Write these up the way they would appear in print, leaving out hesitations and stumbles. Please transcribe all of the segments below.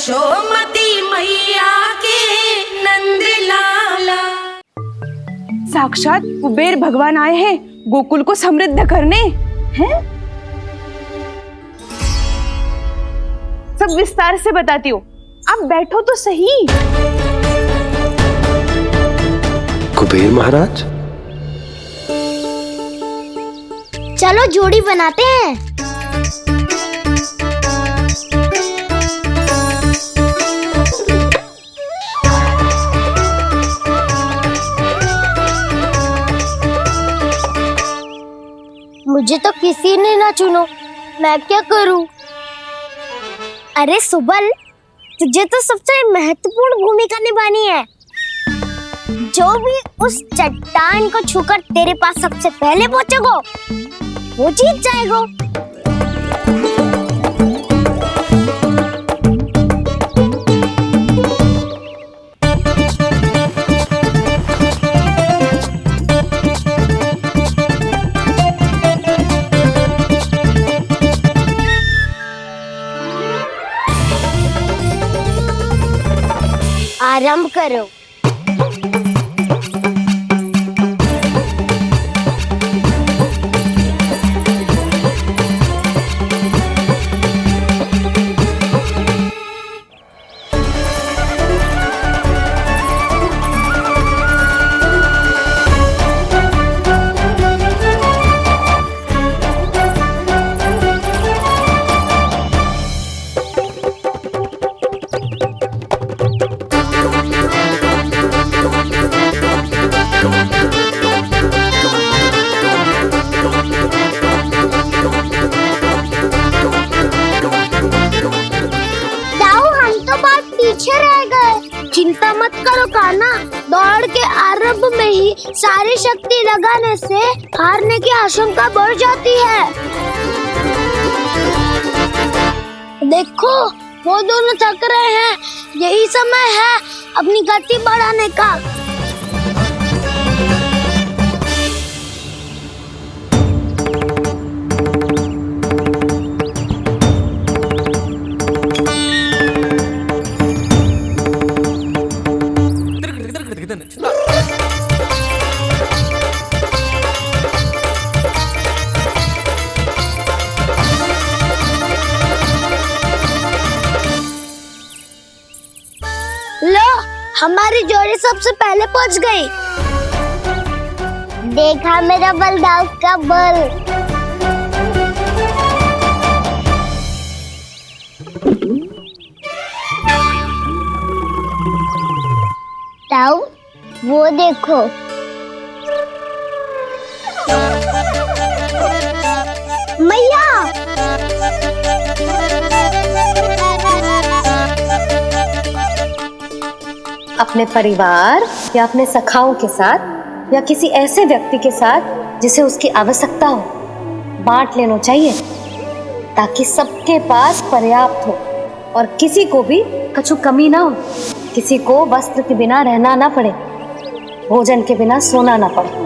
यशोमती मैया के नंद लाला। साक्षात कुबेर भगवान आए हैं गोकुल को समृद्ध करने हैं। सब विस्तार से बताती हूँ, आप बैठो तो सही। कुबेर महाराज, चलो जोड़ी बनाते हैं। मुझे तो किसी ने ना चुनो, मैं क्या करूं? अरे सुबल, तुझे तो सबसे महत्वपूर्ण भूमिका निभानी है। जो भी उस चट्टान को छूकर तेरे पास सबसे पहले पहुंचेगा वो जीत जाएगा। आरंभ करो। चिंता मत करो कान्हा, दौड़ के आरंभ में ही सारी शक्ति लगाने से हारने की आशंका बढ़ जाती है। देखो वो दोनों थक रहे हैं, यही समय है अपनी गति बढ़ाने का। लो, हमारी जोड़ी सबसे पहले पहुंच गई। देखा मेरा बलदाव का बल। ताऊ, वो देखो। मैया, अपने परिवार या अपने सखाओं के साथ या किसी ऐसे व्यक्ति के साथ जिसे उसकी आवश्यकता हो, बांट लेना चाहिए ताकि सबके पास पर्याप्त हो और किसी को भी कछु कमी ना हो, किसी को वस्त्र के बिना रहना ना पड़े, भोजन के बिना सोना ना पड़े।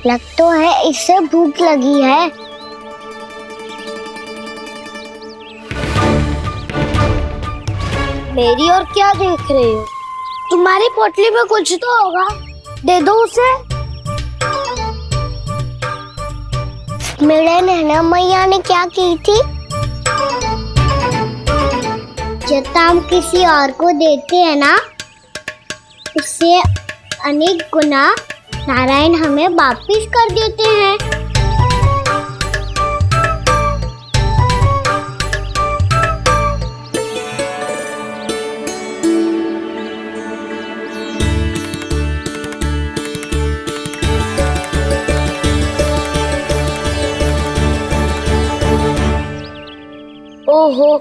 लग तो है इससे भूख लगी है। मेरी और क्या देख रहे हो? तुम्हारी पोटली में कुछ तो होगा, दे दो उसे। मेरे नैना मैया ने क्या की थी? जब हम किसी और को देते हैं ना, उससे अनेक गुना नारायण हमें वापिस कर देते हैं। ओहो,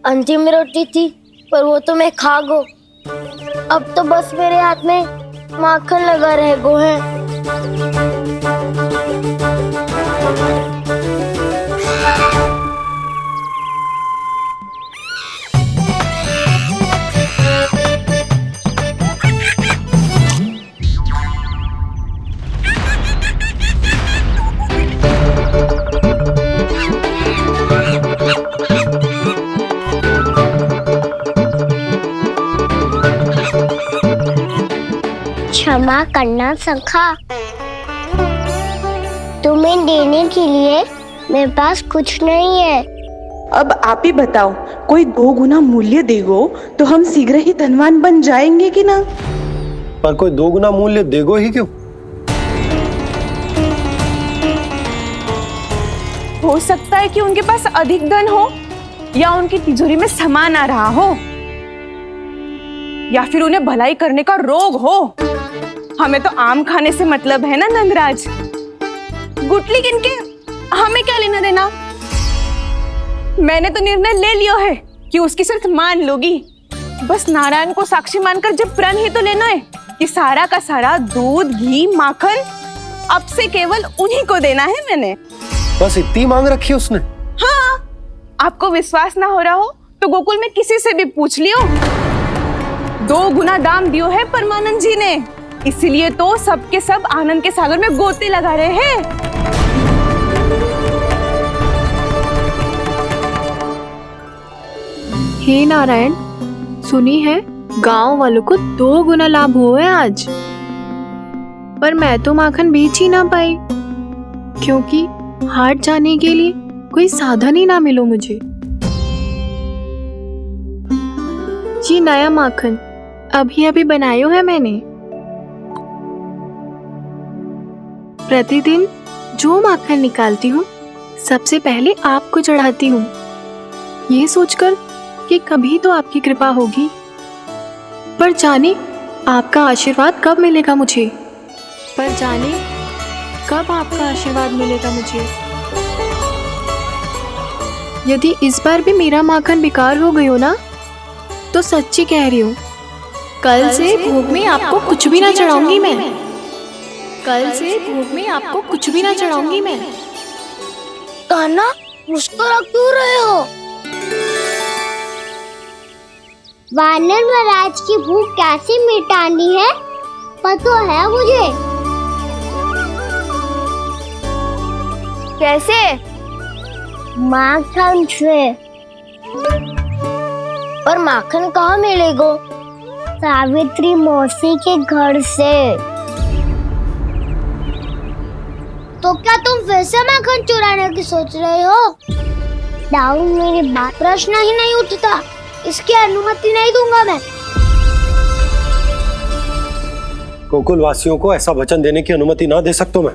अंतिम रोटी थी पर वो तो मैं खा गो। अब तो बस मेरे हाथ में माखन लगा रह गो है। करना सखा। तुम्हें देने के लिए मेरे पास कुछ नहीं है। अब आप ही बताओ, कोई 2 गुना मूल्य देगो तो हम शीघ्र ही धनवान बन जाएंगे कि ना? पर कोई 2 गुना मूल्य देगो ही क्यों? हो सकता है कि उनके पास अधिक धन हो, या उनकी तिजोरी में सामान आ रहा हो, या फिर उन्हें भलाई करने का रोग हो। हमें तो आम खाने से मतलब है ना नंदराज। गुटली किनके, हमें क्या लेना देना। मैंने तो निर्णय ले लिया है कि उसकी सिर्फ मान लोगी। बस नारायण को साक्षी मानकर जब प्रण ही तो लेना है कि सारा का सारा दूध, घी, माखन अब से केवल उन्हीं को देना है मैंने। बस इतनी मांग रखी उसने? हाँ, आपको विश्वास ना हो रहा हो तो गोकुल में किसी से भी पूछ लियो। 2 गुना दाम दियो है परमानंद जी ने, इसलिए तो सबके सब आनंद के सागर में गोते लगा रहे हैं। हे नारायण, सुनी है गांव वालों को 2 गुना लाभ हुआ है आज, पर मैं तो माखन बेच ही ना पाई क्योंकि हाट जाने के लिए कोई साधन ही ना मिलो मुझे। ये नया माखन अभी अभी बनायो है मैंने। प्रतिदिन जो माखन निकालती हूँ सबसे पहले आपको चढ़ाती हूँ, ये सोचकर कि कभी तो आपकी कृपा होगी। पर जाने आपका आशीर्वाद कब मिलेगा मुझे, पर जाने कब आपका आशीर्वाद मिलेगा मुझे। यदि इस बार भी मेरा माखन बेकार हो गयो ना, तो सच्ची कह रही हूँ, कल से भोग में आपको कुछ भी ना चढ़ाऊंगी मैं। कल से भोग में आपको कुछ भी ना चढ़ाऊंगी मैं। कान्हा, मुस्कुरा क्यों रहे हो? वानर महाराज की भूख कैसे मिटानी है पता है मुझे। कैसे? माखन से। पर माखन कहाँ मिलेगा? सावित्री मौसी के घर से। तो क्या तुम फिर से माखन चुराने की सोच रहे हो? दाऊ, मेरी बात प्रश्न ही नहीं उठता, इसकी अनुमति नहीं दूंगा मैं। गोकुल वासियों को ऐसा वचन देने की अनुमति ना दे सकता मैं।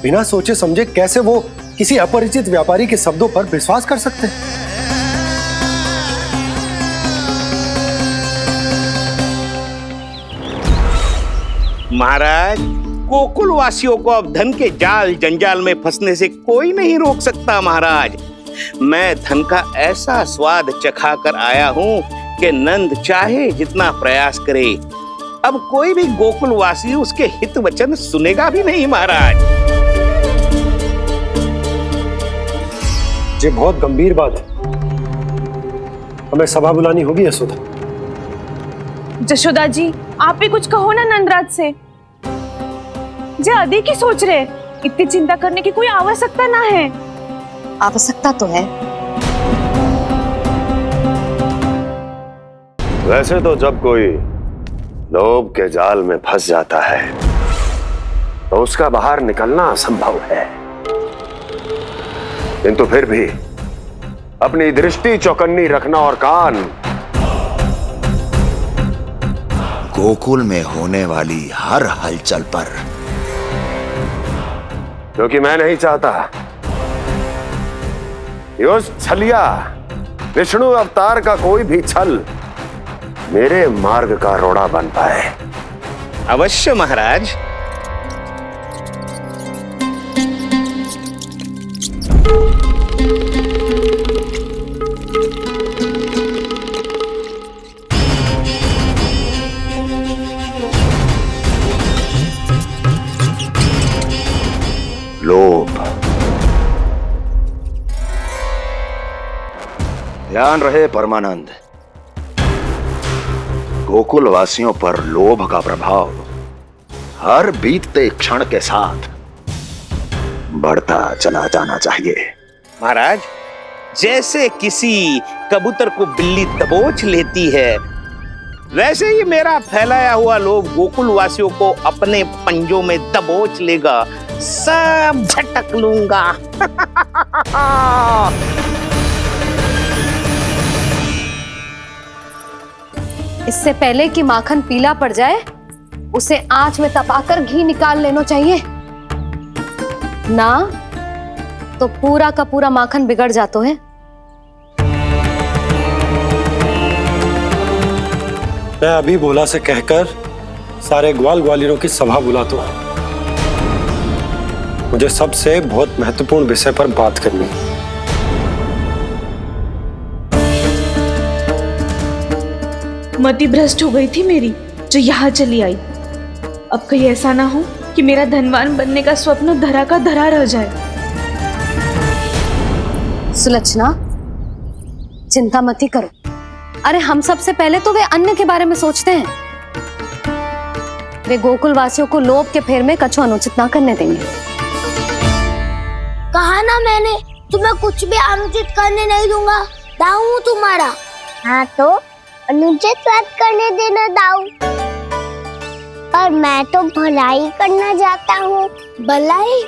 बिना सोचे समझे कैसे वो किसी अपरिचित व्यापारी के शब्दों पर विश्वास कर सकते हैं? महाराज, गोकुल वासियों को अब धन के जाल जंजाल में फंसने से कोई नहीं रोक सकता। महाराज, मैं धन का ऐसा स्वाद चखा कर आया हूँ कि नंद चाहे जितना प्रयास करे, अब कोई भी गोकुल वासी उसके हित वचन सुनेगा भी नहीं। महाराज, ये बहुत गंभीर बात है, हमें सभा बुलानी होगी यशोदा। जशोदा जी, आप भी कुछ कहो ना नंदराज से। जे अधिक ही सोच रहे, इतनी चिंता करने की कोई आवश्यकता ना है। आवश्यकता तो है। वैसे तो जब कोई लोभ के जाल में फंस जाता है तो उसका बाहर निकलना असंभव है, किंतु फिर भी अपनी दृष्टि चौकन्नी रखना और कान गोकुल में होने वाली हर हलचल पर, क्योंकि मैं नहीं चाहता कि उस छलिया विष्णु अवतार का कोई भी छल मेरे मार्ग का रोड़ा बन पाए। अवश्य महाराज। लोभ। ध्यान रहे परमानंद, गोकुल वासियों पर लोभ का प्रभाव हर बीतते क्षण के साथ बढ़ता चला जाना चाहिए। महाराज, जैसे किसी कबूतर को बिल्ली दबोच लेती है, वैसे ही मेरा फैलाया हुआ लोभ गोकुल वासियों को अपने पंजों में दबोच लेगा, सब झटक लूंगा। इससे पहले कि माखन पीला पड़ जाए, उसे आंच में तपाकर घी निकाल लेना चाहिए ना, तो पूरा का पूरा माखन बिगड़ जाता है। मैं अभी भोला से कहकर सारे ग्वाल ग्वालियरों की सभा बुलाता हूं। मुझे सबसे बहुत महत्वपूर्ण विषय पर बात करनी है। मति भ्रष्ट हो गई थी मेरी, जो यहाँ चली आई। अब कहीं ऐसा ना हो कि मेरा धनवान बनने का स्वप्न धरा का धरा रह जाए। सुलक्षणा, चिंता मत ही करो। अरे हम सबसे पहले तो वे अन्न के बारे में सोचते हैं। वे गोकुल वासियों को लोभ के फेर में कछु अनुचित ना करने देंगे। कहा ना मैंने, तुम्हें कुछ भी अनुचित करने नहीं दूंगा। दाऊ हूँ तुम्हारा। हाँ तो अनुचित बात करने देना दाऊ। पर मैं तो भलाई करना चाहता हूँ। भलाई?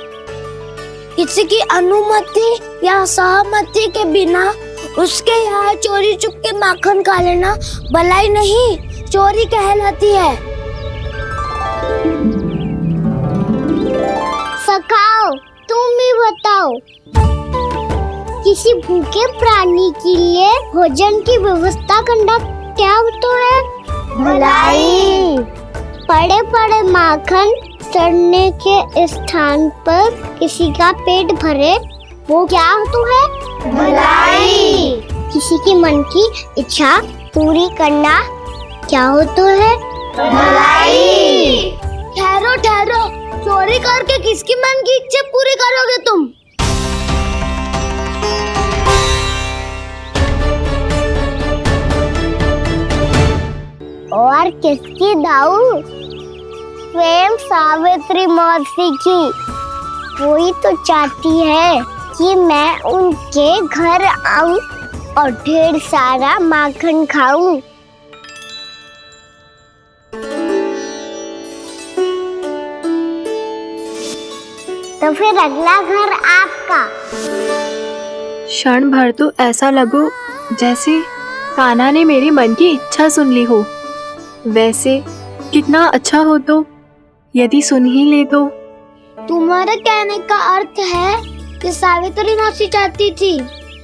किसी की अनुमति या सहमति के बिना उसके यहाँ चोरी चुप के माखन खा लेना भलाई नहीं, चोरी कहलाती है। सखाओ, तुम ही बताओ, किसी भूखे प्राणी के लिए भोजन की व्यवस्था करना क्या होता है? भलाई। पड़े पड़े माखन सड़ने के स्थान पर किसी का पेट भरे, वो क्या होता है? भलाई। किसी की मन की इच्छा पूरी करना क्या होता है? भलाई। ठहरो ठहरो, चोरी करके किसकी मन की इच्छा पूरी करोगे तुम? और किसकी दाऊ? स्वयं सावित्री मौसी की। वही तो चाहती है कि मैं उनके घर आऊं और ढेर सारा माखन खाऊं। तो फिर अगला घर आपका। क्षण भर तो ऐसा लगो जैसे कान्हा ने मेरे मन की इच्छा सुन ली हो। वैसे कितना अच्छा हो तो यदि सुन ही ले तो। तुम्हारे कहने का अर्थ है कि सावित्री मौसी चाहती थी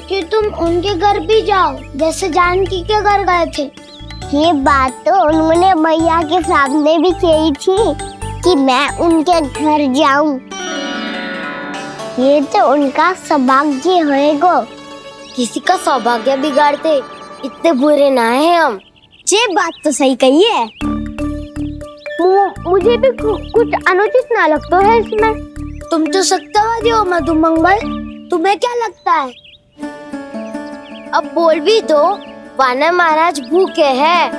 कि तुम उनके घर भी जाओ, जैसे जानकी के घर गए थे। ये बात तो उन्होंने मैया के सामने भी कही थी कि मैं उनके घर जाऊं। ये तो उनका सौभाग्य होएगा। किसी का सौभाग्य बिगाड़ते इतने बुरे ना है हम। ये बात तो सही कही है। मुझे भी कुछ अनुचित ना लगता है इसमें। तुम तो सत्यवादी हो मधुमंगल, तुम्हें क्या लगता है? अब बोल भी दो, वानर महाराज भूखे हैं।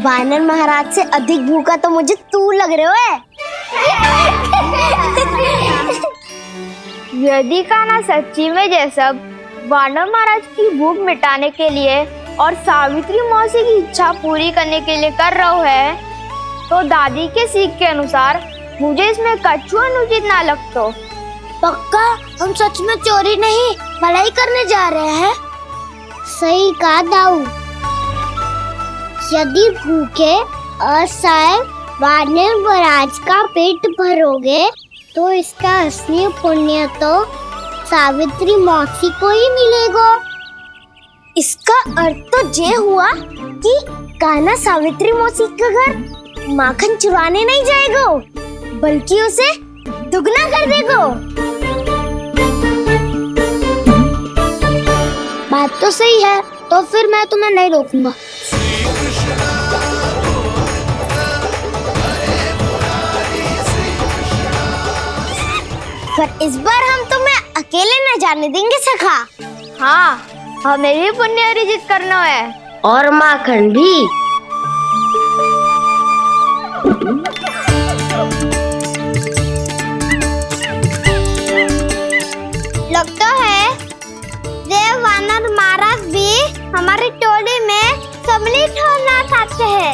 वानर महाराज से अधिक भूखा तो मुझे तू लग रहे हो। यदि कान्हा सच्ची में जैसा वानर महाराज की भूख मिटाने के लिए और सावित्री मौसी की इच्छा पूरी करने के लिए कर रहा है, तो दादी के सीख के अनुसार मुझे इसमें कछु अनुचित ना लगता। पक्का हम सच में चोरी नहीं भलाई करने जा रहे हैं। सही कहा दाऊ। यदि भूखे असहाय वानर महाराज का पेट भरोगे तो इसका असली पुण्य तो सावित्री मौसी को ही मिलेगा। इसका अर्थ तो ये हुआ कि कान्हा सावित्री मौसी का घर माखन चुराने नहीं जाएगा, बल्कि उसे दुगना कर देगा। बात तो सही है, तो फिर मैं तुम्हें नहीं रोकूंगा। पर इस बार हम तुम्हें अकेले न जाने देंगे सखा। हाँ, हमें भी पुण्य अर्जित करना है और माखन भी। लगता है देव वानर महाराज भी हमारी टोली में चॉकलेट होना खाते हैं।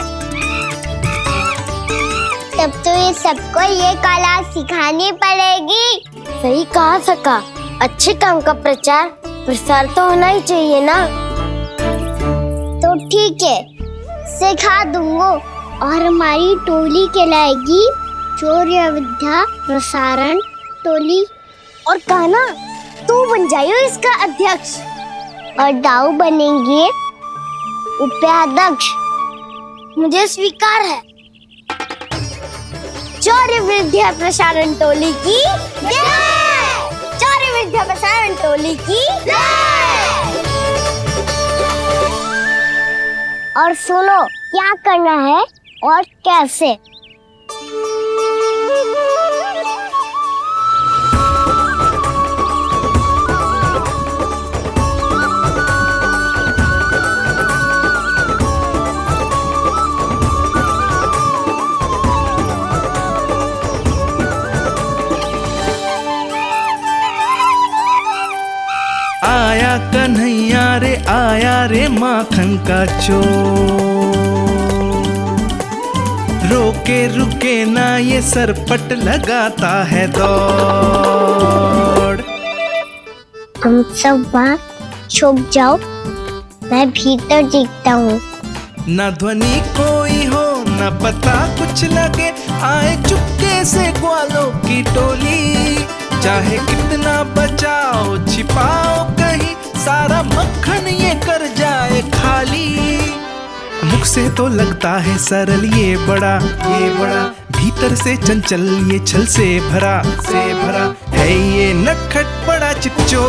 तब तो ये सबको ये कला सिखानी पड़ेगी। सही कहा सका, अच्छे काम का प्रचार प्रसार तो होना ही चाहिए ना। तो ठीक है, सिखा दूंगा और हमारी टोली कहलाएगी शौर्य विद्या प्रसारण टोली। और कान्हा तू बन जाइयो इसका अध्यक्ष और दाऊ बनेंगे उपाध्यक्ष। मुझे स्वीकार है। शौर्य विद्या प्रसारण टोली की जय! शौर्य विद्या प्रसारण टोली की जय! और सुनो क्या करना है और कैसे। आया कन्हैया रे आया रे माखन का चोर, रोके रुके ना ये सरपट लगाता है दौड़। तुम सब वहाँ छुप जाओ, मैं भीतर देखता हूँ। ना ध्वनि कोई हो ना पता कुछ लगे, आए चुपके से ग्वालों की टोली। चाहे कितना बचाओ छिपाओ कहीं, सारा मक्खन ये कर जाए खाली। मुख से तो लगता है सरल ये बड़ा भीतर से चंचल ये छल से भरा है ये नटखट बड़ा चिच्चोर।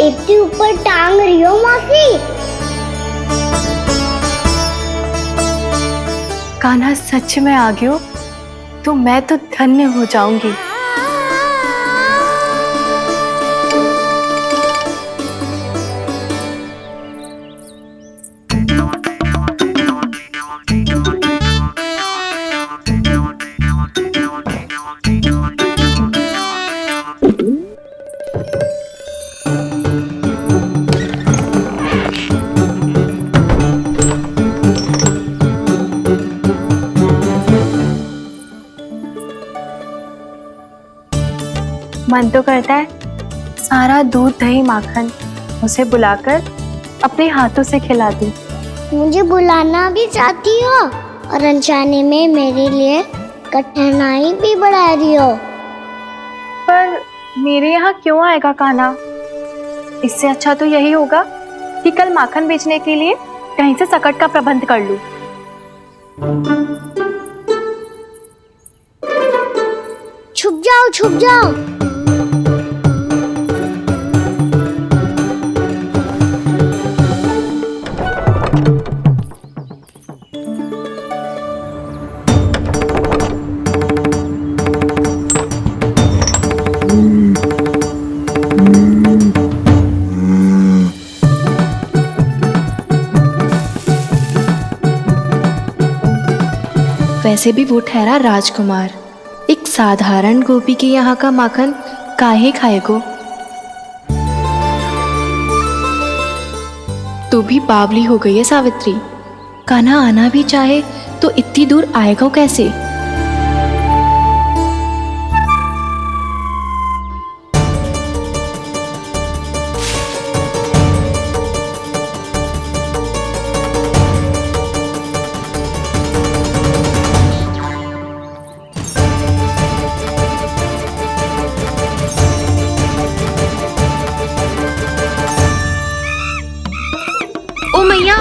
इतनी ऊपर टांग रही हो मासी। कान्हा सच में आ गयो तो मैं तो धन्य हो जाऊंगी। मन तो करता है सारा दूध दही माखन उसे बुलाकर अपने हाथों से खिला दूं। मुझे बुलाना भी चाहती हो और अनजाने में मेरे लिए कठिनाई भी बढ़ा रही हो। पर मेरे यहाँ क्यों आएगा कान्हा? इससे अच्छा तो यही होगा कि कल माखन बेचने के लिए कहीं से सकट का प्रबंध कर लूं। छुप जाओ छुप जाओ। वैसे भी वो ठहरा राजकुमार, एक साधारण गोपी के यहाँ का माखन काहे खाएगो। तू भी बावली हो गई है सावित्री। कान्हा आना भी चाहे तो इतनी दूर आएगा कैसे? ओ मैया,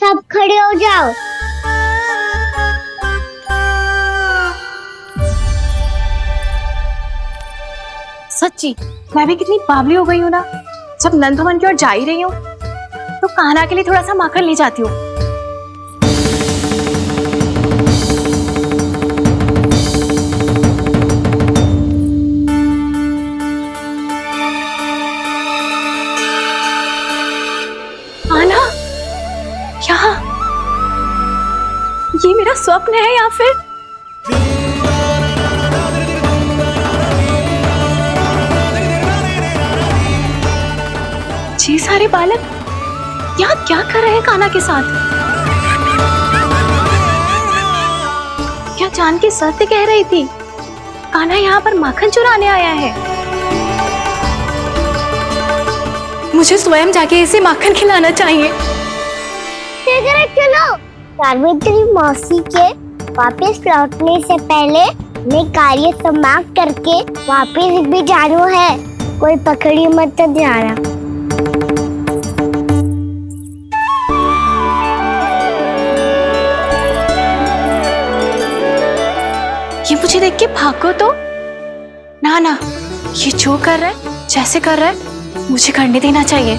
सब खड़े हो जाओ। सच्ची मैं भी कितनी बावली हो गई हूँ ना। जब नंदवन की ओर जा ही रही हूँ तो कान्हा के लिए थोड़ा सा माखन ले जाती हूँ। कान्हा, यहाँ ये मेरा स्वप्न है या फिर ये सारे बालक यहाँ क्या कर रहे हैं कान्हा के साथ? क्या जानकी सत्य कह रही थी? कान्हा यहाँ पर माखन चुराने आया है। मुझे स्वयं जाके इसे माखन खिलाना चाहिए। चलो, सावित्री मौसी के वापस लौटने से पहले मैं कार्य समाप्त करके वापस भी जाना है। कोई पकड़ी मत जाना। ये मुझे देख के भागो तो ना, ये जो कर रहा है, जैसे कर रहा है, मुझे करने देना चाहिए।